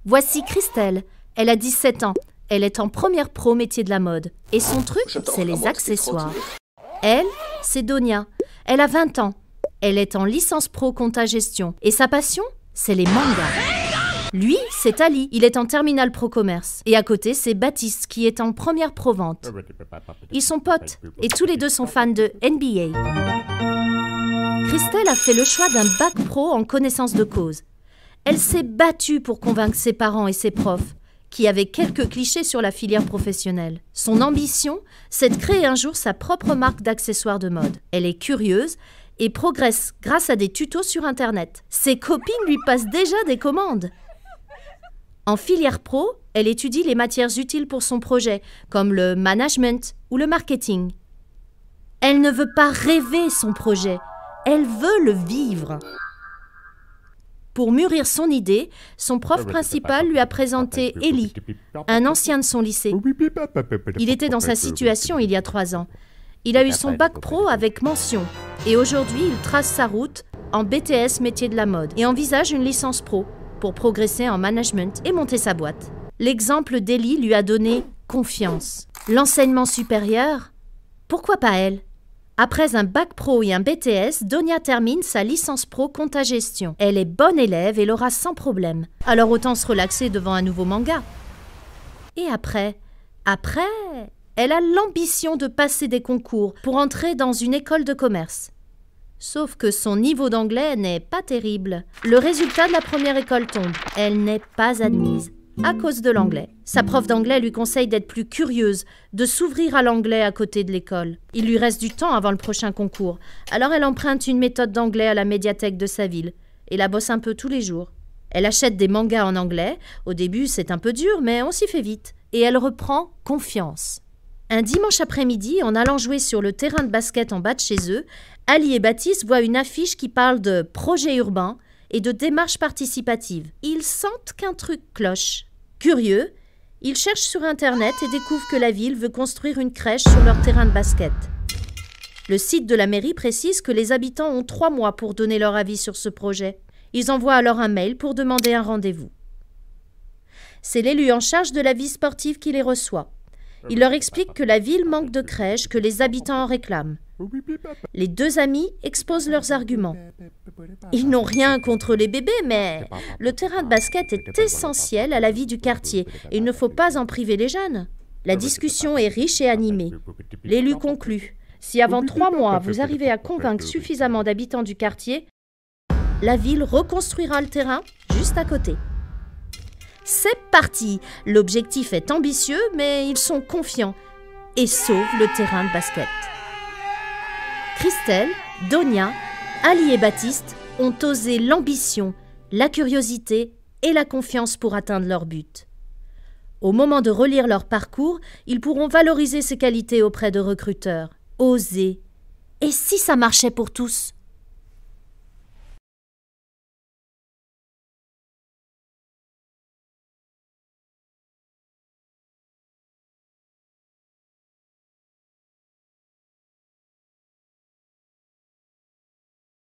Voici Christelle. Elle a 17 ans. Elle est en première pro métier de la mode. Et son truc, c'est les accessoires. Elle, c'est Donia. Elle a 20 ans. Elle est en licence pro compta-gestion. Et sa passion, c'est les mangas. Lui, c'est Ali. Il est en terminale pro commerce. Et à côté, c'est Baptiste qui est en première pro vente. Ils sont potes et tous les deux sont fans de NBA. Christelle a fait le choix d'un bac pro en connaissance de cause. Elle s'est battue pour convaincre ses parents et ses profs, qui avaient quelques clichés sur la filière professionnelle. Son ambition, c'est de créer un jour sa propre marque d'accessoires de mode. Elle est curieuse et progresse grâce à des tutos sur Internet. Ses copines lui passent déjà des commandes. En filière pro, elle étudie les matières utiles pour son projet, comme le management ou le marketing. Elle ne veut pas rêver son projet, elle veut le vivre. Pour mûrir son idée, son prof principal lui a présenté Eli, un ancien de son lycée. Il était dans sa situation il y a 3 ans. Il a eu son bac pro avec mention et aujourd'hui il trace sa route en BTS métier de la mode et envisage une licence pro pour progresser en management et monter sa boîte. L'exemple d'Eli lui a donné confiance. L'enseignement supérieur, pourquoi pas elle ? Après un bac pro et un BTS, Donia termine sa licence pro compta-gestion. Elle est bonne élève et l'aura sans problème. Alors autant se relaxer devant un nouveau manga. Et après, elle a l'ambition de passer des concours pour entrer dans une école de commerce. Sauf que son niveau d'anglais n'est pas terrible. Le résultat de la première école tombe. Elle n'est pas admise. À cause de l'anglais. Sa prof d'anglais lui conseille d'être plus curieuse, de s'ouvrir à l'anglais à côté de l'école. Il lui reste du temps avant le prochain concours, alors elle emprunte une méthode d'anglais à la médiathèque de sa ville et la bosse un peu tous les jours. Elle achète des mangas en anglais, au début c'est un peu dur mais on s'y fait vite, et elle reprend confiance. Un dimanche après-midi, en allant jouer sur le terrain de basket en bas de chez eux, Ali et Baptiste voient une affiche qui parle de projet urbain et de démarche participative. Ils sentent qu'un truc cloche. Curieux, ils cherchent sur Internet et découvrent que la ville veut construire une crèche sur leur terrain de basket. Le site de la mairie précise que les habitants ont 3 mois pour donner leur avis sur ce projet. Ils envoient alors un mail pour demander un rendez-vous. C'est l'élu en charge de la vie sportive qui les reçoit. Il leur explique que la ville manque de crèches, que les habitants en réclament. Les 2 amis exposent leurs arguments. Ils n'ont rien contre les bébés, mais le terrain de basket est essentiel à la vie du quartier et il ne faut pas en priver les jeunes. La discussion est riche et animée. L'élu conclut: si avant 3 mois vous arrivez à convaincre suffisamment d'habitants du quartier, la ville reconstruira le terrain juste à côté. C'est parti! L'objectif est ambitieux, mais ils sont confiants et sauvent le terrain de basket. Christelle, Donia, Ali et Baptiste ont osé l'ambition, la curiosité et la confiance pour atteindre leur but. Au moment de relire leur parcours, ils pourront valoriser ces qualités auprès de recruteurs. Oser. Et si ça marchait pour tous ?